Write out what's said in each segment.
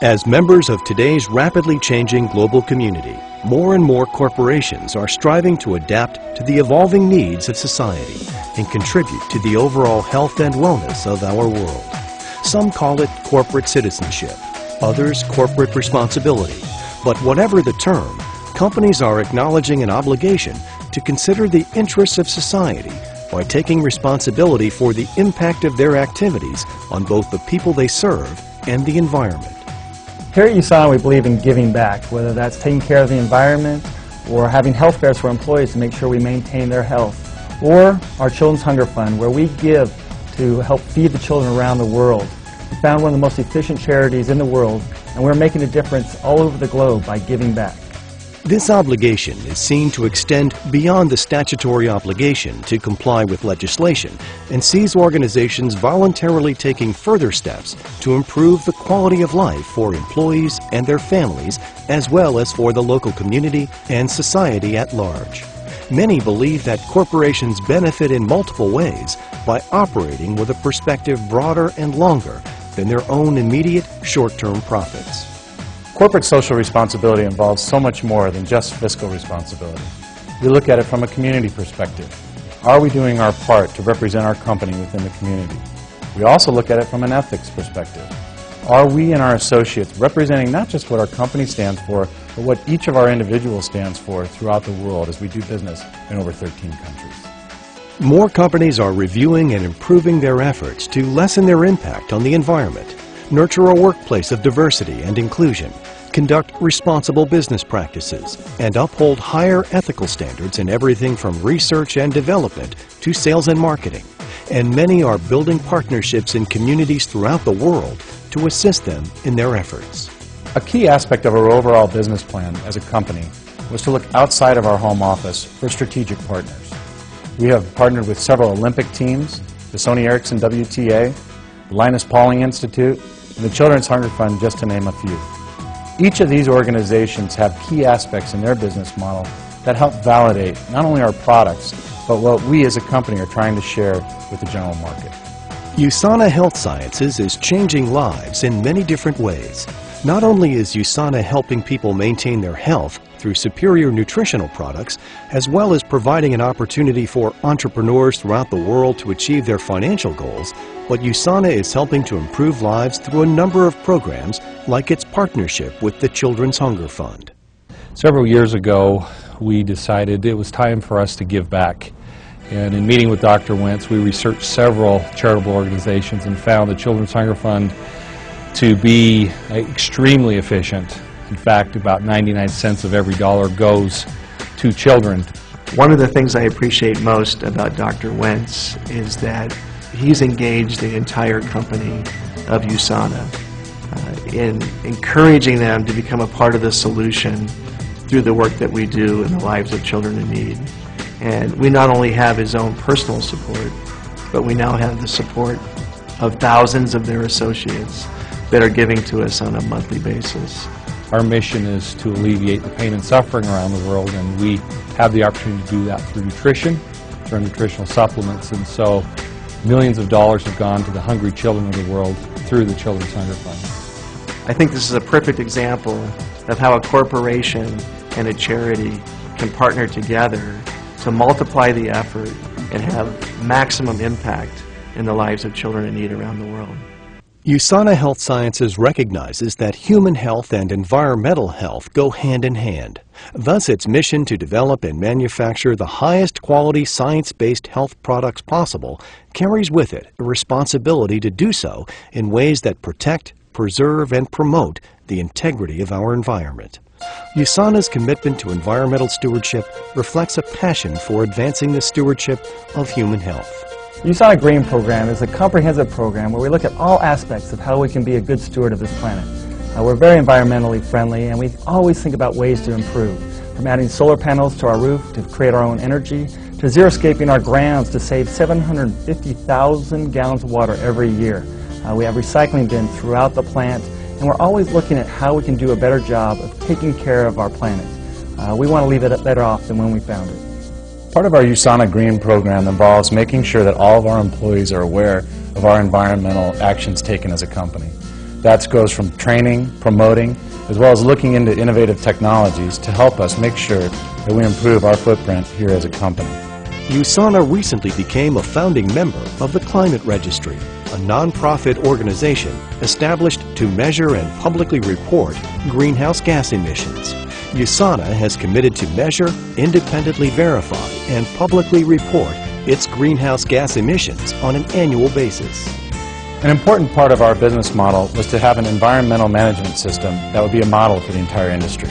As members of today's rapidly changing global community, more and more corporations are striving to adapt to the evolving needs of society and contribute to the overall health and wellness of our world. Some call it corporate citizenship, others corporate responsibility. But whatever the term, companies are acknowledging an obligation to consider the interests of society by taking responsibility for the impact of their activities on both the people they serve and the environment. Here at USANA, we believe in giving back, whether that's taking care of the environment or having health fairs for employees to make sure we maintain their health, or our Children's Hunger Fund, where we give to help feed the children around the world. We found one of the most efficient charities in the world, and we're making a difference all over the globe by giving back. This obligation is seen to extend beyond the statutory obligation to comply with legislation and sees organizations voluntarily taking further steps to improve the quality of life for employees and their families, as well as for the local community and society at large. Many believe that corporations benefit in multiple ways by operating with a perspective broader and longer than their own immediate short-term profits. Corporate social responsibility involves so much more than just fiscal responsibility. We look at it from a community perspective. Are we doing our part to represent our company within the community? We also look at it from an ethics perspective. Are we and our associates representing not just what our company stands for, but what each of our individuals stands for throughout the world as we do business in over 13 countries? More companies are reviewing and improving their efforts to lessen their impact on the environment, nurture a workplace of diversity and inclusion, conduct responsible business practices, and uphold higher ethical standards in everything from research and development to sales and marketing. And many are building partnerships in communities throughout the world to assist them in their efforts. A key aspect of our overall business plan as a company was to look outside of our home office for strategic partners. We have partnered with several Olympic teams, the Sony Ericsson WTA, the Linus Pauling Institute, and the Children's Hunger Fund, just to name a few. Each of these organizations have key aspects in their business model that help validate not only our products, but what we as a company are trying to share with the general market. USANA Health Sciences is changing lives in many different ways. Not only is USANA helping people maintain their health through superior nutritional products, as well as providing an opportunity for entrepreneurs throughout the world to achieve their financial goals, but USANA is helping to improve lives through a number of programs like its partnership with the Children's Hunger Fund. Several years ago, we decided it was time for us to give back. And in meeting with Dr. Wentz, we researched several charitable organizations and found the Children's Hunger Fund to be extremely efficient. In fact, about 99 cents of every dollar goes to children. One of the things I appreciate most about Dr. Wentz is that he's engaged the entire company of USANA in encouraging them to become a part of the solution through the work that we do in the lives of children in need. And we not only have his own personal support, but we now have the support of thousands of their associates that are giving to us on a monthly basis. Our mission is to alleviate the pain and suffering around the world, and we have the opportunity to do that through nutrition, through nutritional supplements, and so millions of dollars have gone to the hungry children of the world through the Children's Hunger Fund. I think this is a perfect example of how a corporation and a charity can partner together to multiply the effort and have maximum impact in the lives of children in need around the world. USANA Health Sciences recognizes that human health and environmental health go hand in hand. Thus, its mission to develop and manufacture the highest quality science-based health products possible carries with it a responsibility to do so in ways that protect, preserve, and promote the integrity of our environment. USANA's commitment to environmental stewardship reflects a passion for advancing the stewardship of human health. The USANA Green Program is a comprehensive program where we look at all aspects of how we can be a good steward of this planet. We're very environmentally friendly, and we always think about ways to improve. From adding solar panels to our roof to create our own energy, to xeriscaping our grounds to save 750,000 gallons of water every year. We have recycling bins throughout the plant, and we're always looking at how we can do a better job of taking care of our planet. We want to leave it better off than when we found it. Part of our USANA Green program involves making sure that all of our employees are aware of our environmental actions taken as a company. That goes from training, promoting, as well as looking into innovative technologies to help us make sure that we improve our footprint here as a company. USANA recently became a founding member of the Climate Registry, a nonprofit organization established to measure and publicly report greenhouse gas emissions. USANA has committed to measure, independently verify, and publicly report its greenhouse gas emissions on an annual basis. An important part of our business model was to have an environmental management system that would be a model for the entire industry.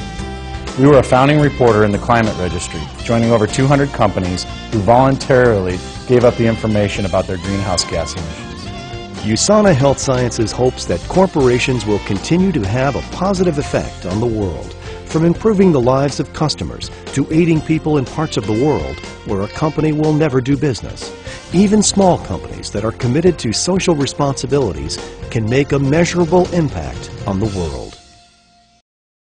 We were a founding reporter in the Climate Registry, joining over 200 companies who voluntarily gave up the information about their greenhouse gas emissions. USANA Health Sciences hopes that corporations will continue to have a positive effect on the world, from improving the lives of customers to aiding people in parts of the world where a company will never do business. Even small companies that are committed to social responsibilities can make a measurable impact on the world.